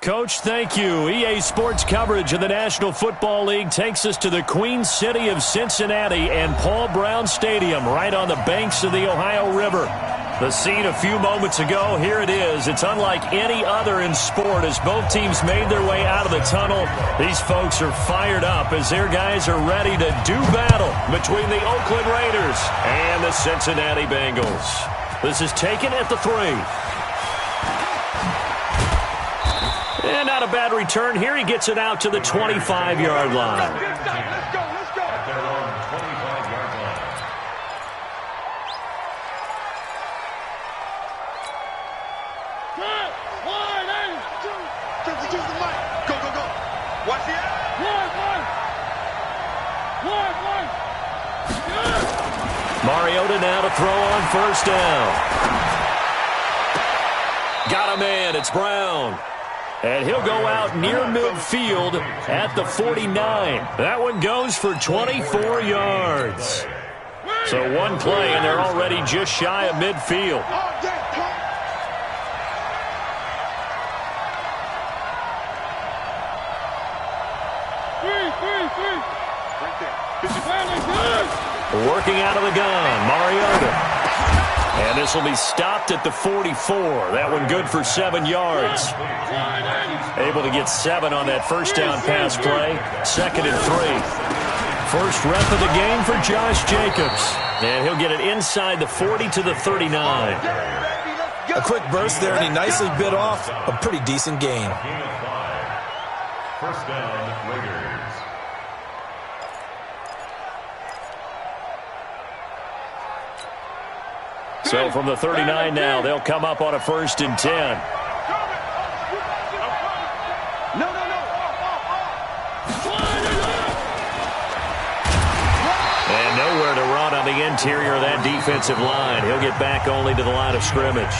Coach, thank you. EA Sports coverage of the National Football League takes us to the Queen City of Cincinnati and Paul Brown Stadium right on the banks of the Ohio River. The scene a few moments ago, here it is. It's unlike any other in sport as both teams made their way out of the tunnel. These folks are fired up as their guys are ready to do battle between the Oakland Raiders and the Cincinnati Bengals. This is taken at the 3. And not a bad return here. He gets it out to the 25-yard line. Let's go. Watch the Mariota now to throw on first down. Got a man. It's Brown. And he'll go out near midfield at the 49. That one goes for 24 yards. So one play, and they're already just shy of midfield. Working out of the gun, Mariota. And this will be stopped at the 44. That one good for 7 yards. Able to get 7 on that first down pass play. 2nd and 3. First rep of the game for Josh Jacobs. And he'll get it inside the 40 to the 39. A quick burst there, and he nicely bit off a pretty decent gain. First down, Raiders. So from the 39 now, they'll come up on a 1st and 10. And nowhere to run on the interior of that defensive line. He'll get back only to the line of scrimmage.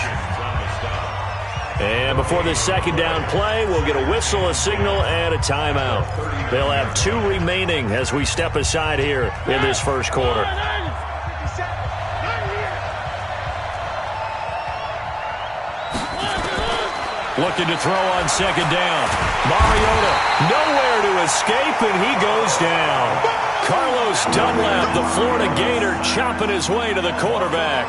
And before this 2nd down play, we'll get a whistle, a signal, and a timeout. They'll have 2 remaining as we step aside here in this first quarter. Looking to throw on 2nd down. Mariota nowhere to escape, and he goes down. Carlos Dunlap, the Florida Gator, chopping his way to the quarterback.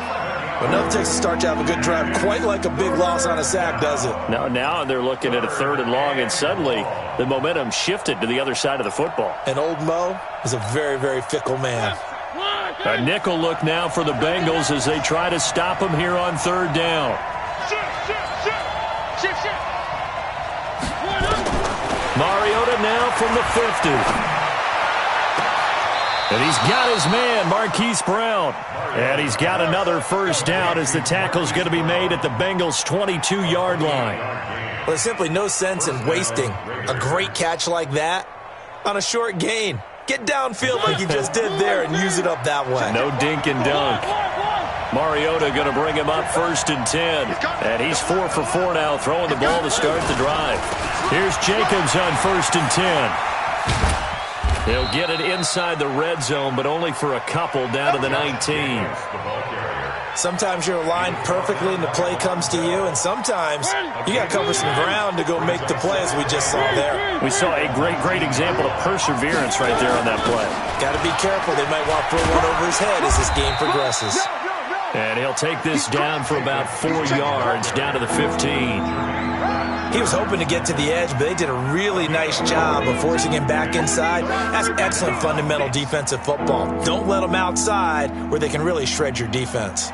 But nothing takes a start to have a good drive quite like a big loss on a sack, does it? Now they're looking at a 3rd and long, and suddenly the momentum shifted to the other side of the football. And old Mo is a very, very fickle man. A nickel look now for the Bengals as they try to stop him here on 3rd down. Mariota now from the 50. And he's got his man, Marquise Brown. And he's got another first down as the tackle's going to be made at the Bengals' 22-yard line. Well, there's simply no sense in wasting a great catch like that on a short gain. Get downfield like you just did there and use it up that way. No dink and dunk. Mariota going to bring him up 1st and 10. And he's 4 for 4 now, throwing the ball to start the drive. Here's Jacobs on 1st and 10. He'll get it inside the red zone, but only for a couple down to the 19. Sometimes you're aligned perfectly and the play comes to you, and sometimes you got to cover some ground to go make the play, as we just saw there. We saw a great example of perseverance right there on that play. Got to be careful. They might want to throw one over his head as this game progresses. And he'll take this down for about 4 yards, down to the 15. He was hoping to get to the edge, but they did a really nice job of forcing him back inside. That's excellent fundamental defensive football. Don't let them outside where they can really shred your defense.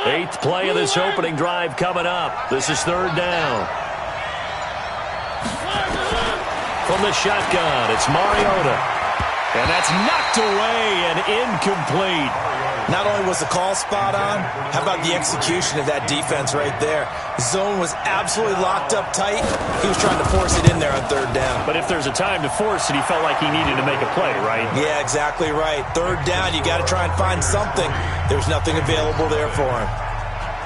Eighth play of this opening drive coming up. This is 3rd down. From the shotgun, it's Mariota. And that's knocked away and incomplete. Not only was the call spot on, how about the execution of that defense right there? Zone was absolutely locked up tight. He was trying to force it in there on third down. But if there's a time to force it, he felt like he needed to make a play, right? Yeah, exactly right. Third down, you got to try and find something. There's nothing available there for him.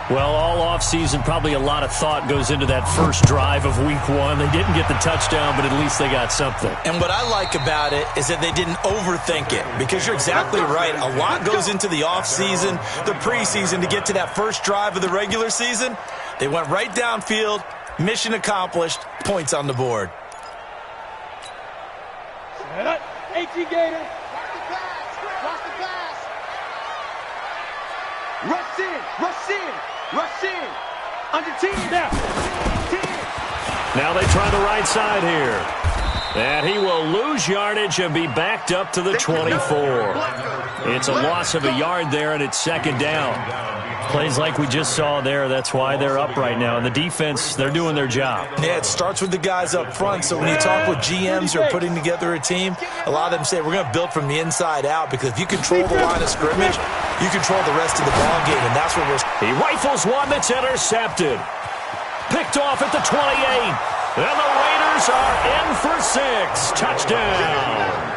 Well, all offseason, probably a lot of thought goes into that first drive of week one. They didn't get the touchdown, but at least they got something. And what I like about it is that they didn't overthink it, because you're exactly right. A lot goes into the offseason, the preseason, to get to that first drive of the regular season. They went right downfield, mission accomplished, points on the board. 18 Gator. Watch the pass. Rush in. Rush in. Rush in. Under 10 now. 10. Now they try the right side here. And he will lose yardage and be backed up to the 24. It's a loss of a yard there, and it's second down. Plays like we just saw there. That's why they're up right now. And the defense, they're doing their job. Yeah, it starts with the guys up front. So when you talk with GMs who are putting together a team, a lot of them say we're going to build from the inside out, because if you control the line of scrimmage, you control the rest of the ball game, and that's what we're... He rifles one that's intercepted. Picked off at the 28. And the Raiders are in for 6. Touchdown.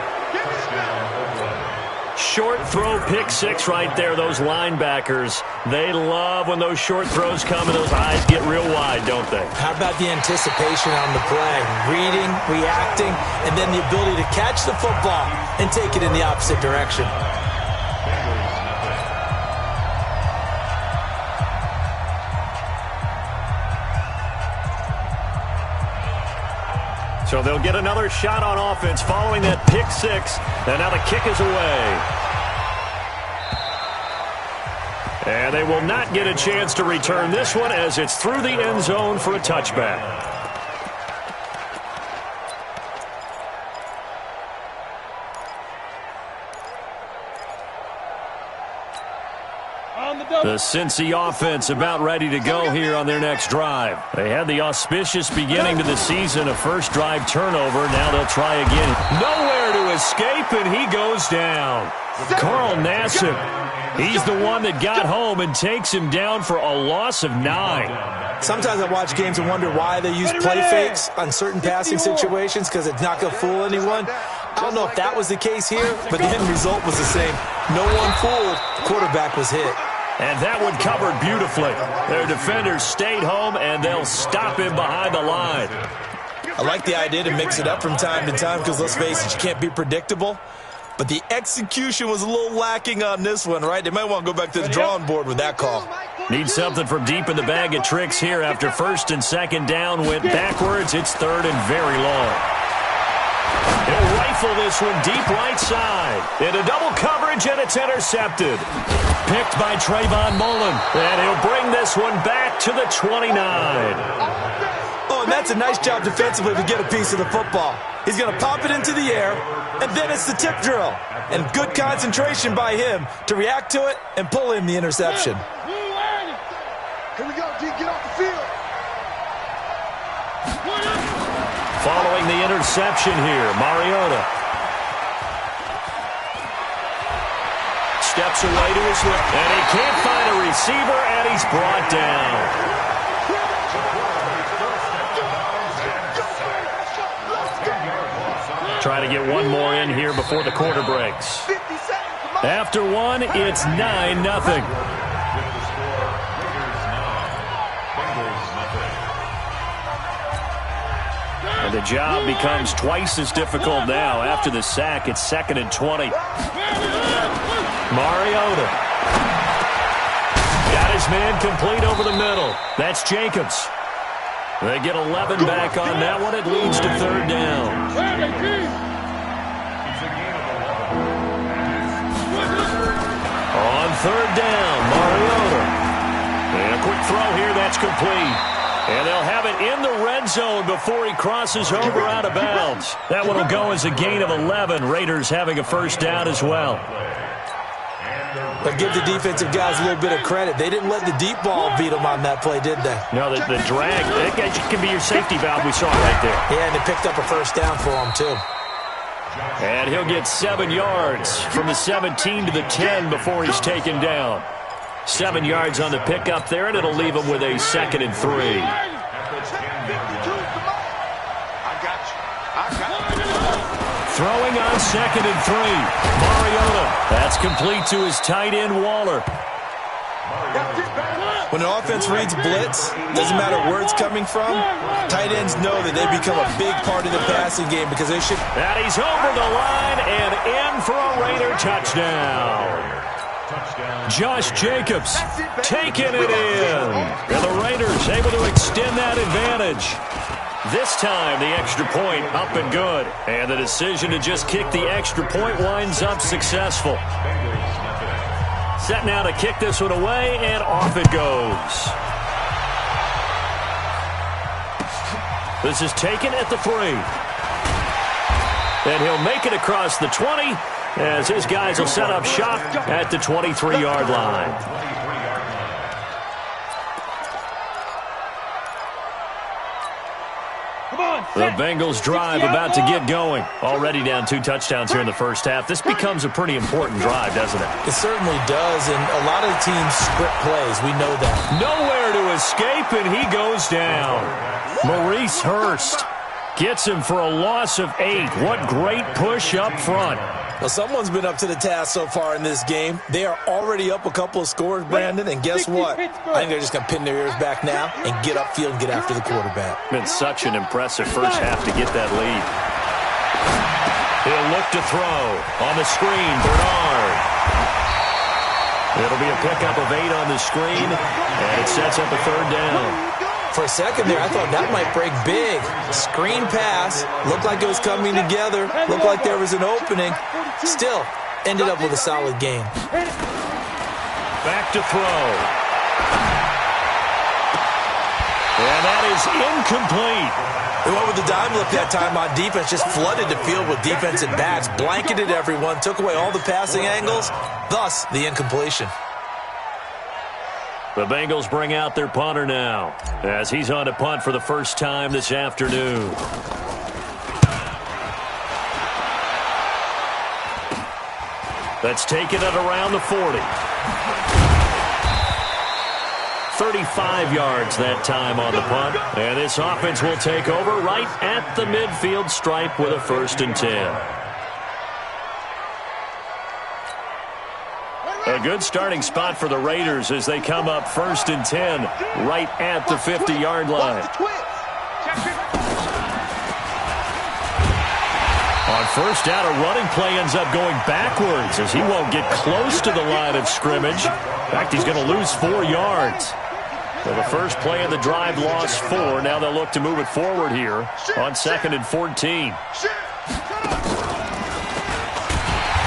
Short throw, pick 6 right there. Those linebackers, they love when those short throws come and those eyes get real wide, don't they? How about the anticipation on the play? Reading, reacting, and then the ability to catch the football and take it in the opposite direction. So they'll get another shot on offense following that pick 6. And now the kick is away. And they will not get a chance to return this one, as it's through the end zone for a touchback. The Cincy offense about ready to go here on their next drive. They had the auspicious beginning to the season, a first drive turnover. Now they'll try again. Nowhere to escape, and he goes down. Carl Nassib, he's the one that got home and takes him down for a loss of 9. Sometimes I watch games and wonder why they use play fakes on certain passing situations, because it's not going to fool anyone. I don't know if that was the case here, but the end result was the same. No one fooled. Quarterback was hit. And that one covered beautifully. Their defenders stayed home, and they'll stop him behind the line. I like the idea to mix it up from time to time, because let's face it, you can't be predictable. But the execution was a little lacking on this one, right? They might want to go back to the drawing board with that call. Need something from deep in the bag of tricks here after first and second down went backwards. It's third and very long. He'll rifle this one deep right side. Into double coverage, and it's intercepted. Picked by Trayvon Mullen. And he'll bring this one back to the 29. Oh, and that's a nice job defensively to get a piece of the football. He's going to pop it into the air, and then it's the tip drill. And good concentration by him to react to it and pull in the interception. Here we go, G. Get off the field. Following the interception here, Mariota. Steps away to his left, and he can't find a receiver, and he's brought down. Try to get one more in here before the quarter breaks. After one, it's 9-0. And the job becomes twice as difficult now. After the sack, it's 2nd and 20. Mariota. Got his man complete over the middle. That's Jacobs. They get 11 back on that one. It leads to third down. On third down, Mariota. And a quick throw here, that's complete. And they'll have it in the red zone before he crosses over out of bounds. That one will go as a gain of 11. Raiders having a first down as well. But give the defensive guys a little bit of credit. They didn't let the deep ball beat them on that play, did they? No, the drag, that can be your safety valve we saw right there. Yeah, and they picked up a first down for them, too. And he'll get 7 yards from the 17 to the 10 before he's taken down. 7 yards on the pickup there, and it'll leave him with a 2nd and 3. Throwing on 2nd and 3. Mariota. That's complete to his tight end, Waller. When an offense reads blitz, doesn't matter where it's coming from, tight ends know that they become a big part of the passing game because they should. And he's over the line and in for a Raider touchdown. Josh Jacobs taking it in. And the Raiders able to extend that advantage. This time, the extra point up and good. And the decision to just kick the extra point winds up successful. Set now to kick this one away, and off it goes. This is taken at the 3. And he'll make it across the 20 as his guys will set up shop at the 23-yard line. The Bengals drive about to get going. Already down 2 touchdowns here in the first half. This becomes a pretty important drive, doesn't it? It certainly does, and a lot of the teams script plays. We know that. Nowhere to escape, and he goes down. Maurice Hurst gets him for a loss of 8. What great push up front. Well, someone's been up to the task so far in this game. They are already up a couple of scores, Brandon, and guess what? I think they're just going to pin their ears back now and get upfield and get after the quarterback. Been such an impressive first half to get that lead. He'll look to throw. On the screen, Bernard. It'll be a pickup of 8 on the screen, and it sets up a 3rd down. For a second there, I thought that might break big. Screen pass. Looked like it was coming together. Looked like there was an opening. Still, ended up with a solid game. Back to throw. And that is incomplete. They went with the dime look that time on defense. Just flooded the field with defensive backs. Blanketed everyone. Took away all the passing angles. Thus, the incompletion. The Bengals bring out their punter now as he's on to punt for the first time this afternoon. That's taken at around the 40. 35 yards that time on the punt. And this offense will take over right at the midfield stripe with a 1st and 10. A good starting spot for the Raiders as they come up 1st and 10 right at the 50-yard line. On 1st down, a running play ends up going backwards as he won't get close to the line of scrimmage. In fact, he's going to lose 4 yards. So the first play of the drive lost 4. Now they'll look to move it forward here on 2nd and 14.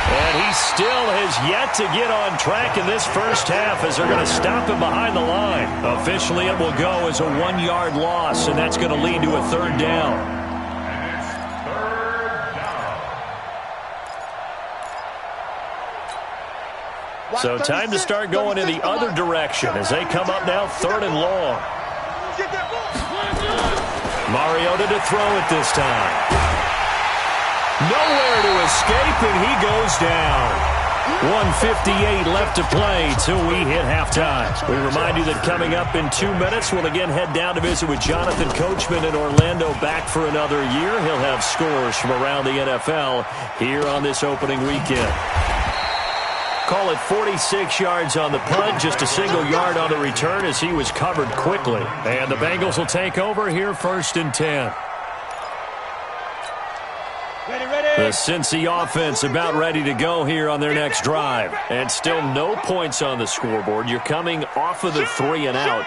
And he still has yet to get on track in this first half as they're going to stop him behind the line. Officially, it will go as a 1-yard loss, and that's going to lead to a 3rd down. So time to start going in the other direction as they come up now 3rd and long. Mariota to throw it this time. Nowhere to escape, and he goes down. 1:58 left to play till we hit halftime. We remind you that coming up in 2 minutes, we'll again head down to visit with Jonathan Coachman in Orlando, back for another year. He'll have scores from around the NFL here on this opening weekend. Call it 46 yards on the punt, just a single yard on the return as he was covered quickly. And the Bengals will take over here 1st and 10. The Cincy offense about ready to go here on their next drive. And still no points on the scoreboard. You're coming off of the 3 and out.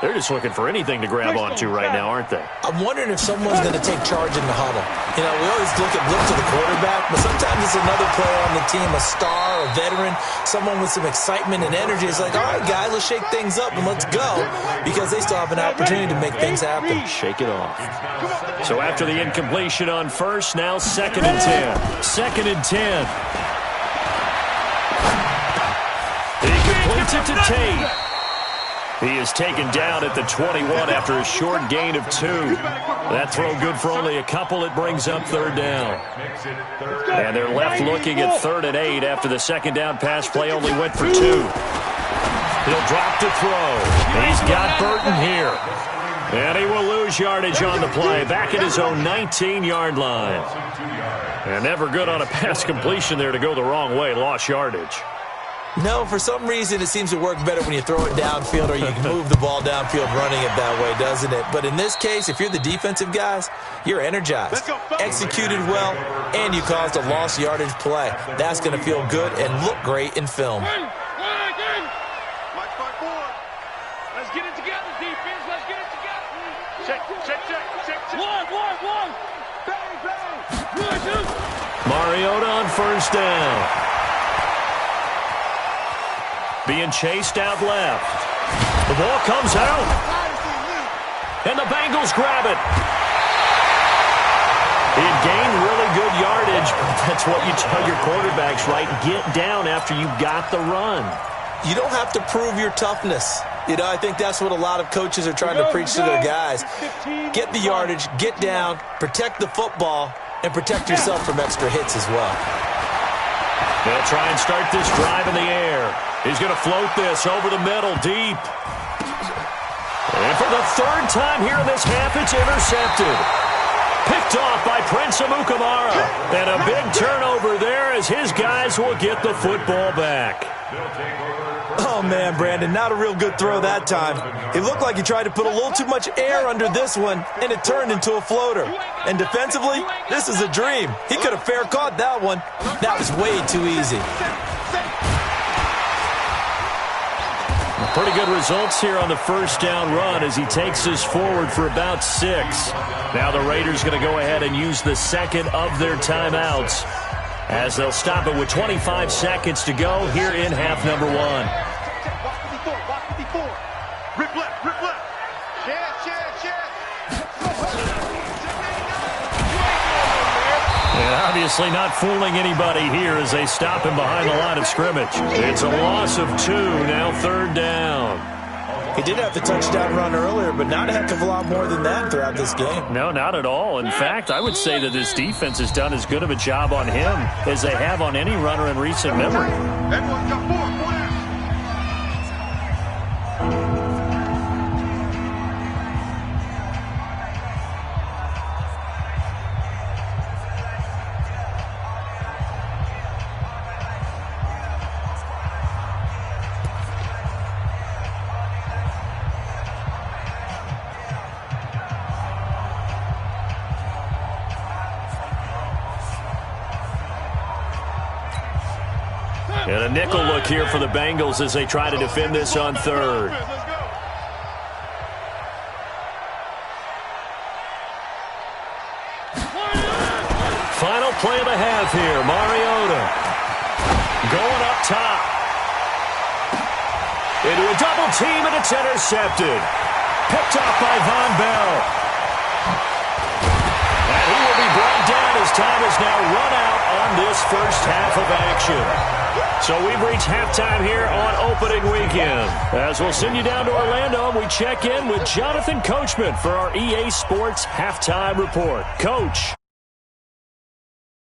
They're just looking for anything to grab onto right now, aren't they? I'm wondering if someone's going to take charge in the huddle. You know, we always look to the quarterback, but sometimes it's another player on the team, a star, a veteran, someone with some excitement and energy. It's like, all right, guys, let's shake things up and let's go, because they still have an opportunity to make things happen. Shake it off. So after the incompletion on 1st, now 2nd and 10. 2nd and 10. He completes it to Tate. He is taken down at the 21 after a short gain of 2. That throw good for only a couple. It brings up third down. And they're left looking at 3rd and 8 after the second down pass play only went for 2. He'll drop to throw. He's got Burton here. And he will lose yardage on the play, back at his own 19-yard line. And never good on a pass completion there to go the wrong way, lost yardage. No, for some reason it seems to work better when you throw it downfield or you can move the ball downfield running it that way, doesn't it? But in this case, if you're the defensive guys, you're energized, executed well, and you caused a lost yardage play. That's going to feel good and look great in film. Let's get it together, defense. Let's get it together. Check. One. Bang, bang. Mariota on first down. Being chased out left. The ball comes out. And the Bengals grab it. He had gained really good yardage. That's what you tell your quarterbacks, right? Get down after you got the run. You don't have to prove your toughness. You know, I think that's what a lot of coaches are trying to preach to their guys. Get the yardage, get down, protect the football, and protect yourself from extra hits as well. They'll try and start this drive in the air. He's going to float this over the middle, deep. And for the 3rd time here in this half, it's intercepted. Picked off by Prince Amukamara. And a big turnover there as his guys will get the football back. Oh, man, Brandon, not a real good throw that time. It looked like he tried to put a little too much air under this one, and it turned into a floater. And defensively, this is a dream. He could have fair caught that one. That was way too easy. Pretty good results here on the first down run as he takes us forward for about 6. Now the Raiders going to go ahead and use the second of their timeouts as they'll stop it with 25 seconds to go here in half number 1. Rip left. And obviously not fooling anybody here as they stop him behind the line of scrimmage. It's a loss of 2, now 3rd down. He did have the touchdown run earlier, but not a heck of a lot more than that throughout this game. No, not at all. In fact, I would say that this defense has done as good of a job on him as they have on any runner in recent memory. Everyone's got 4. And a nickel look here for the Bengals as they try to defend this on 3rd. Final play of the half here. Mariota going up top. Into a double team, and it's intercepted. Picked off by Von Bell. And he will be brought down as time is now run out on this first half of action. So we've reached halftime here on opening weekend. As we'll send you down to Orlando, we check in with Jonathan Coachman for our EA Sports Halftime Report. Coach.